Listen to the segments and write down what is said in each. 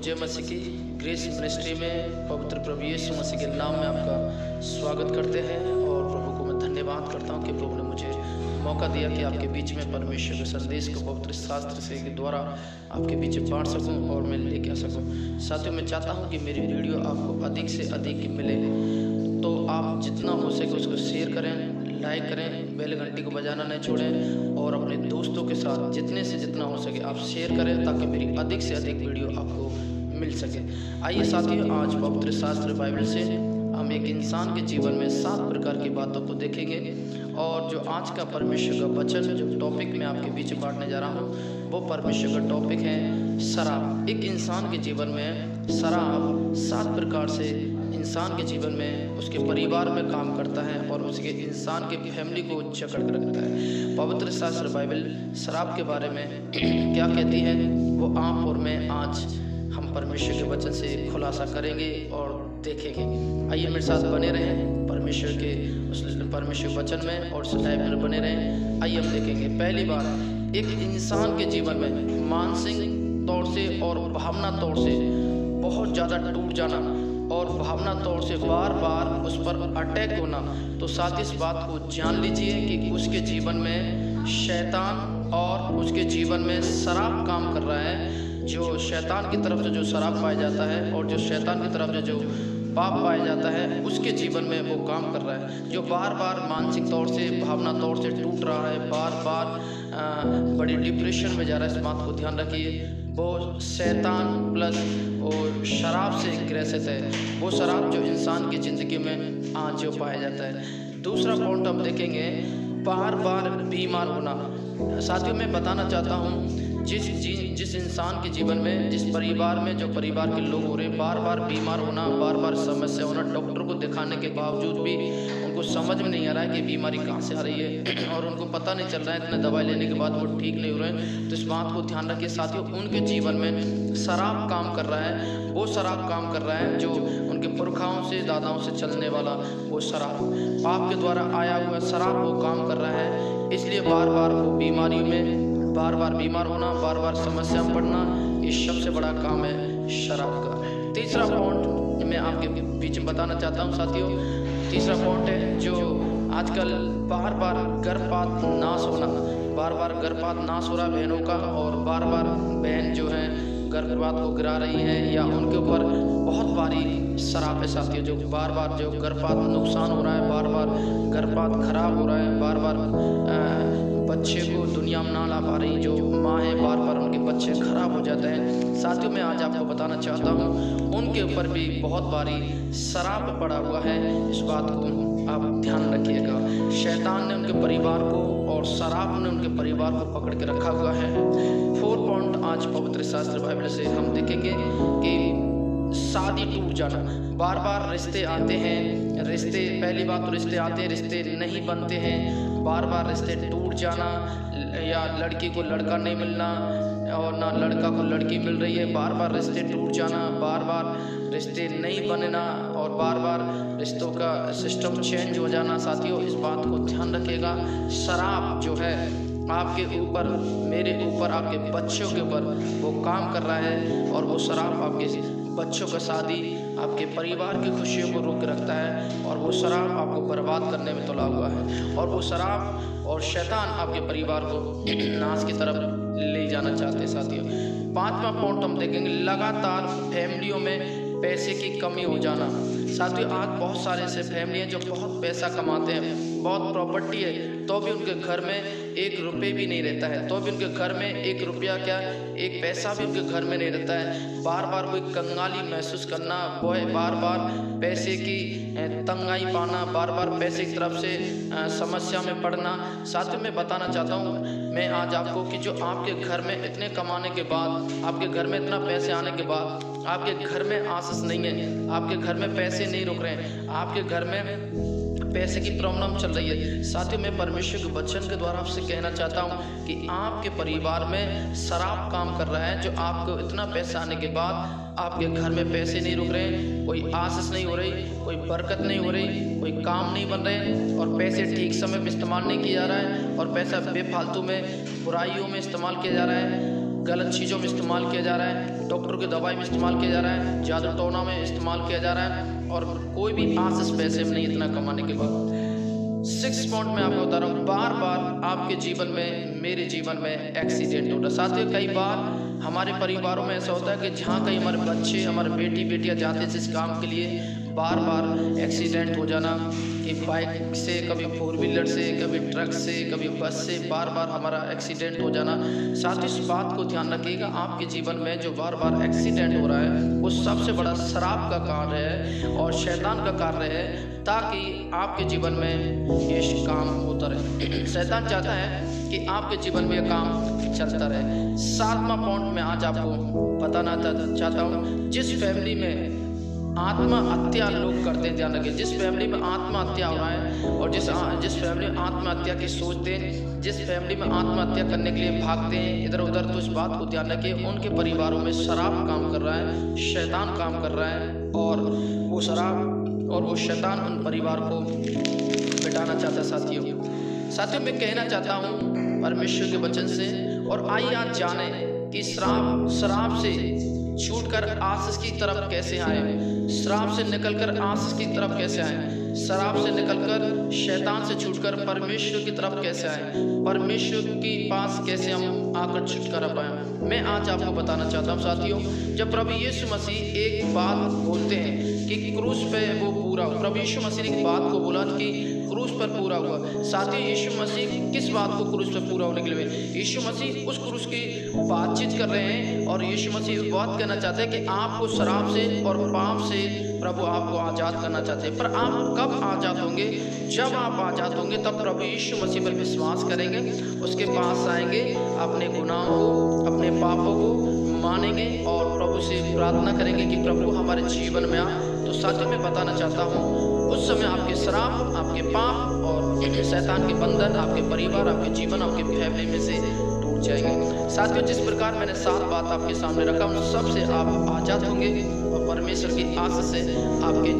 जय मसीह की grace ministry में पवित्र प्रभु यीशु मसीह के नाम में आपका स्वागत करते हैं और प्रभु को मैं धन्यवाद करता हूं कि प्रभु ने मुझे मौका दिया कि आपके बीच में परमेश्वर के संदेश को पवित्र शास्त्र से के द्वारा आपके बीच बांट सकूं और मैं लेके आ सकूं। साथियों, मैं चाहता हूं कि मेरी वीडियो आपको अधिक से अधिक मिले, तो आप जितना हो सके उसको शेयर करें, लाइक करें, बेल घंटी को बजाना नहीं छोड़ें और अपने दोस्तों के साथ जितने से जितना हो सके आप शेयर करें ताकि मेरी अधिक से अधिक वीडियो आपको मिल सके। आइए साथियों, आज पवित्र शास्त्र बाइबल से हम एक इंसान के जीवन में 7 प्रकार की बातों को देखेंगे और जो आज का परमेश्वर का वचन जो टॉपिक मैं आपके बीच बांटने जा रहा हूँ वो परमेश्वर का टॉपिक है शराब। एक इंसान के जीवन में शराब 7 प्रकार से इंसान के जीवन में उसके परिवार में काम करता है और उसके इंसान के फैमिली को जकड़ कर रखता है। पवित्र शास्त्र बाइबल शराब के बारे में क्या कहती है वो आप और मैं आज हम परमेश्वर के वचन से खुलासा करेंगे और देखेंगे। आइए मेरे साथ बने रहें परमेश्वर के उस परमेश्वर वचन में और सच्चाई में बने रहें। आइए हम देखेंगे। पहली बात, एक इंसान के जीवन में मानसिक तौर से और भावना तौर से बहुत ज़्यादा टूट जाना और भावना तौर से बार बार उस पर अटैक होना, तो साथ इस बात को जान लीजिए कि उसके जीवन में शैतान और उसके जीवन में शराब काम कर रहा है। जो शैतान की तरफ से जो शराब पाया जाता है और जो शैतान की तरफ से जो पाप पाया जाता है उसके जीवन में वो काम कर रहा है। जो बार बार मानसिक तौर से भावना तौर से टूट रहा है, बार बार बड़ी डिप्रेशन में जा रहा है, इस बात को ध्यान रखिए। वो शैतान प्लस वो शराब से ग्रसित है। वो शराब जो इंसान की ज़िंदगी में आज जो पाया जाता है। दूसरा पॉइंट हम देखेंगे, बार बार बीमार होना। साथियों, मैं बताना चाहता हूँ जिस इंसान के जीवन में, जिस परिवार में, जो परिवार के लोग हो रहे बार बार बीमार होना, बार बार समस्या होना, डॉक्टर को दिखाने के बावजूद भी उनको समझ में नहीं आ रहा है कि बीमारी कहाँ से आ रही है और उनको पता नहीं चल रहा है, इतने दवाई लेने के बाद वो ठीक नहीं हो रहे हैं। तो इस बात को ध्यान रखिए साथियों, उनके जीवन में शराब काम कर रहा है। वो शराब काम कर रहा है जो उनके पुरखाओं से, दादाओं से चलने वाला वो शराब, पाप के द्वारा आया हुआ शराब वो काम कर रहा है। इसलिए बार बार वो बीमारी में बार बार बीमार होना, बार बार समस्या में पड़ना, ये सबसे बड़ा काम है शराब का। तीसरा पॉइंट मैं आपके बीच में बताना चाहता हूँ साथियों। तीसरा पॉइंट है जो आजकल बार बार गर्भपात नाश होना, बार बार गर्भपात नाश हो रहा है बहनों का, और बार बार बहन जो है गर्भपात को गिरा रही है या उनके ऊपर बहुत भारी शराब है साथियों। जो बार बार जो गर्भपात नुकसान हो रहा है, बार बार गर्भपात खराब हो रहा है, बार बार बच्चे को दुनिया में ना ला पा रही जो माँ है, बार बार उनके बच्चे खराब हो जाते हैं। साथियों, मैं आज आपको बताना चाहता हूँ उनके ऊपर भी बहुत भारी शराब पड़ा हुआ है। इस बात को आप ध्यान रखिएगा। शैतान ने उनके परिवार को और शराब ने उनके परिवार को पकड़ के रखा हुआ है। 4 पॉइंट आज पवित्र शास्त्र बाइबल से हम देखेंगे कि शादी टूट जाना। बार बार रिश्ते आते हैं, रिश्ते, पहली बात तो रिश्ते आते हैं, रिश्ते नहीं बनते हैं, बार बार रिश्ते टूट जाना, या लड़की को लड़का नहीं मिलना और ना लड़का को लड़की मिल रही है, बार बार रिश्ते टूट जाना, बार बार रिश्ते नहीं बनना और बार बार रिश्तों का सिस्टम चेंज हो जाना। साथियों, इस बात को ध्यान रखिएगा। शराब जो है आपके ऊपर, मेरे ऊपर, आपके बच्चों के ऊपर वो काम कर रहा है और वो शराब आपके बच्चों का शादी, आपके परिवार की खुशियों को रोक रखता है और वो शराब आपको बर्बाद करने में तुला हुआ है और वो शराब और शैतान आपके परिवार को नाश की तरफ ले जाना चाहते हैं साथियों। 5वां पॉइंट हम देखेंगे, लगातार फैमिलियों में पैसे की कमी हो जाना। साथियों, आज बहुत सारे ऐसे फैमिली हैं जो बहुत पैसा कमाते हैं, बहुत प्रॉपर्टी है, तो भी उनके घर में 1 रुपये भी नहीं रहता है, तो भी उनके घर में 1 रुपया क्या, 1 पैसा भी उनके घर में नहीं रहता है। बार बार कोई कंगाली महसूस करना, वो है बार बार पैसे की तंगाई पाना, बार बार पैसे की तरफ से समस्या में पड़ना। साथ में बताना चाहता हूँ मैं आज आपको कि जो आपके घर में इतने कमाने के बाद, आपके घर में इतना पैसे आने के बाद आपके घर में आशीष नहीं है, आपके घर में पैसे नहीं रुक रहे हैं, आपके घर में पैसे की प्रॉब्लम चल रही है। साथियों, मैं परमेश्वर के वचन के द्वारा आपसे कहना चाहता हूँ कि आपके परिवार में शराब काम कर रहा है, जो आपको इतना पैसा आने के बाद आपके घर में पैसे नहीं रुक रहे, कोई आशीष नहीं हो रही, कोई बरकत नहीं हो रही, कोई काम नहीं बन रहे और पैसे ठीक समय में इस्तेमाल नहीं किया जा रहा है और पैसा बेफालतू में बुराइयों में इस्तेमाल किया जा रहा है। गलत चीज़ों में इस्तेमाल किया जा रहा है, डॉक्टर की दवाई में इस्तेमाल किया जा रहा है, ज़्यादा टोना में इस्तेमाल किया जा रहा है और कोई भी आशीष पैसे में नहीं इतना कमाने के बाद। 6 पॉइंट में आपको बता रहा हूँ, बार बार आपके जीवन में, मेरे जीवन में एक्सीडेंट होता है। साथियों, कई बार हमारे परिवारों में ऐसा होता है कि जहाँ कहीं हमारे बच्चे, हमारे बेटी बेटियाँ जाते हैं जिस काम के लिए, बार बार एक्सीडेंट हो जाना, कि बाइक से, कभी 4 व्हीलर से, कभी ट्रक से, कभी बस से, बार बार हमारा एक्सीडेंट हो जाना। साथ ही इस बात को ध्यान रखिएगा, आपके जीवन में जो बार बार एक्सीडेंट हो रहा है वो सबसे बड़ा शराब का कार्य है और शैतान का कार्य है, ताकि आपके जीवन में ये काम होता रहे। शैतान चाहता है कि आपके जीवन में ये काम चलता रहे। 7वां पॉइंट में आज आपको बताना चाहता हूँ, जिस फैमिली में आत्महत्या लोग करते हैं, ध्यान रखिए, जिस फैमिली में आत्महत्या हो रहा है और जिस फैमिली में आत्महत्या की सोचते हैं, जिस फैमिली में आत्महत्या करने के लिए भागते हैं इधर उधर, तो इस बात को ध्यान रखिए, उनके परिवारों में शराब काम कर रहा है, शैतान काम कर रहा है और वो शराब और वो शैतान उन परिवार को मिटाना चाहता है। साथियों, मैं कहना चाहता हूँ परमेश्वर के वचन से, और आइए आज जाने कि शराब से छूटकर आशीष की तरफ कैसे आए, शराब से निकलकर आशीष की तरफ कैसे आए, शराब से निकलकर शैतान से छूटकर परमेश्वर की तरफ कैसे आए, परमेश्वर के पास कैसे हम आकर छुटकारा पाए। मैं आज आपको बताना चाहता हूँ साथियों, जब प्रभु यीशु मसीह एक बात बोलते हैं कि क्रूस पे वो पूरा, प्रभु यीशु मसीह ने एक बात को बोला कि क्रूस पर पूरा हुआ। साथियों, यीशु मसीह किस बात को क्रूस पर पूरा होने के लिए, यीशु मसीह उस क्रूस की बातचीत कर रहे हैं और यीशु मसीह इस बात कहना चाहते हैं कि आपको शराब से और पाप से प्रभु आपको आज़ाद करना चाहते हैं। पर आप कब आज़ाद होंगे? जब आप आज़ाद होंगे तब प्रभु यीशु मसीह पर विश्वास करेंगे, उसके पास आएंगे, अपने गुनाहों को, अपने पापों को मानेंगे और प्रभु से प्रार्थना करेंगे कि प्रभु हमारे जीवन में आ। तो साथियों, मैं बताना चाहता हूँ, उस समय आपके शराब, आपके पाप और शैतान के बंधन आपके परिवार, आपके जीवन, आपके फैमिली में से टूट जाएंगे। साथियों, जिस प्रकार मैंने 7 बात आपके सामने रखा, उन सबसे आप आज़ाद होंगे और परमेश्वर की आशीष से आपके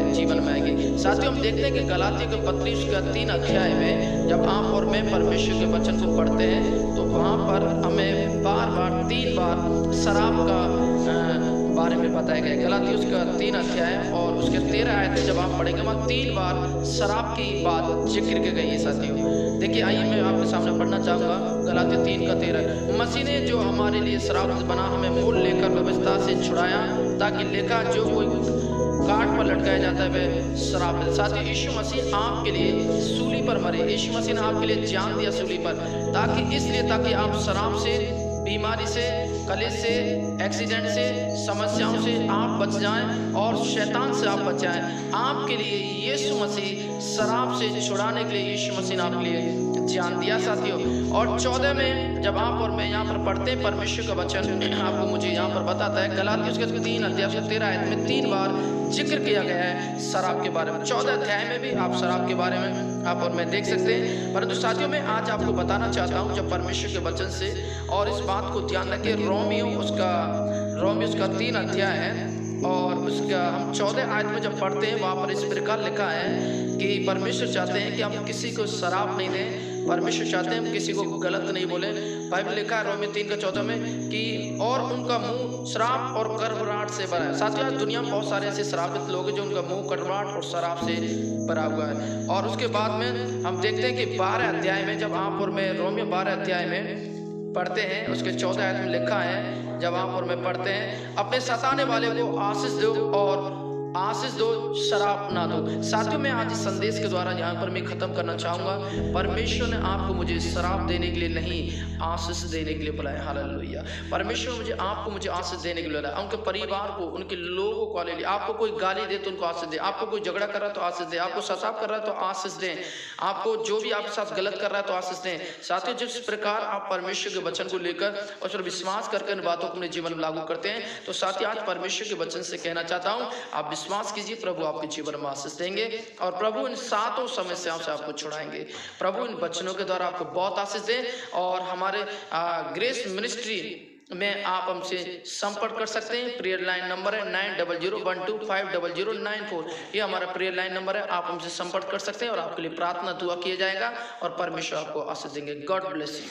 जीवन में आएंगे। साथियों, हम देखते हैं कि गलातियों के पत्री उसका 3 अध्याय में जब आप और मैं परमेश्वर के वचन को पढ़ते हैं तो वहाँ पर हमें बार बार 3 बार शराब का बारे में बताया गया। गलातियों उसका 3 अध्याय और उसके 13 आयत जब आप पढ़ेंगे वहाँ 3 बार शराब की बात जिक्र की गई है। साथियों देखिए, आइए मैं आपके सामने पढ़ना चाहूँगा गलातियों 3 का 13। मसीह ने जो हमारे लिए शराब बना हमें मूल लेकर व्यवस्था से छुड़ाया, ताकि लेखा जो कोई काट पर लटकाया जाता है वह शराब है। साथियों, यीशु मसीह आपके लिए सूली पर मरे, यीशु मसीह ने आपके लिए जान दिया सूली पर, ताकि आप शराब से, बीमारी से, कलेश से, एक्सीडेंट से, समस्याओं से आप बच जाएं और शैतान से आप बच जाएं। आपके लिए यीशु मसीह शराब से छुड़ाने के लिए यीशु मसीह ने आपके लिए जान दिया। साथियों, और 14 में जब आप और मैं यहाँ पर पढ़ते हैं परमेश्वर का वचन, आपको मुझे यहाँ पर बताता है गलातियों उसके 3 अध्याय 13 आयत में 3 बार जिक्र किया गया है शराब के बारे में। 14 अध्याय में भी आप शराब के बारे में आप और मैं देख सकते हैं। परंतु साथियों, मैं आज आपको बताना चाहता हूँ जब परमेश्वर के वचन से, और इस बात को ध्यान रखिए, रोमियो उसका 3 अध्याय है और उसका हम 14 आयत में जब पढ़ते हैं वहाँ पर इस प्रकार लिखा है कि परमेश्वर चाहते हैं कि हम किसी को शराब नहीं दें, परमेश्वर चाहते हैं हम किसी को गलत नहीं बोले। बाइबल लिखा है रोमियो 3 का 14 में कि और उनका मुंह शराब और कर्बराहट से भरा है। साथियों, दुनिया में बहुत सारे ऐसे शराबित लोग हैं जो उनका मुंह कर्बराहट और शराब से भरा हुआ है। और उसके बाद में हम देखते हैं कि 12 अध्याय में जब आप और मैं रोमियो 12 अध्याय में पढ़ते हैं, उसके 14 आयत में लिखा है, जब आप और मैं पढ़ते हैं, अपने सताने वाले को आशीष दो और आशीष दो, शराब ना दो। साथियों, मैं आज इस संदेश के द्वारा यहाँ पर मैं खत्म करना चाहूँगा, परमेश्वर ने आपको मुझे शराब देने के लिए नहीं, आशीष देने के लिए बुलाया। हालेलुया। परमेश्वर मुझे आशीष देने के लिए बुलाया, उनके परिवार को, उनके लोगों को ले लिया। आपको कोई गाली दे तो उनको आशीष दे, आपको कोई झगड़ा कर रहा है तो आशीष दे, आपको सताव कर रहा है तो आशीष दें, आपको जो भी आपके साथ गलत कर रहा है तो आशीष दें। साथियों, जिस प्रकार आप परमेश्वर के वचन को लेकर उस पर विश्वास करके इन बातों को अपने जीवन में लागू करते हैं, तो साथियों आज परमेश्वर के वचन से कहना चाहता हूँ, आप विश्वास कीजिए, प्रभु आपके जीवन में आशीष देंगे और प्रभु इन 7 समस्याओं से आपको छुड़ाएंगे। प्रभु इन वचनों के द्वारा आपको बहुत आशीष दें। और हमारे ग्रेस मिनिस्ट्री में आप हमसे संपर्क कर सकते हैं। प्रेयर लाइन नंबर है 9012250094। ये हमारा प्रेयर लाइन नंबर है, आप हमसे संपर्क कर सकते हैं और आपके लिए प्रार्थना दुआ किया जाएगा और परमेश्वर आपको आशीष देंगे। God bless you.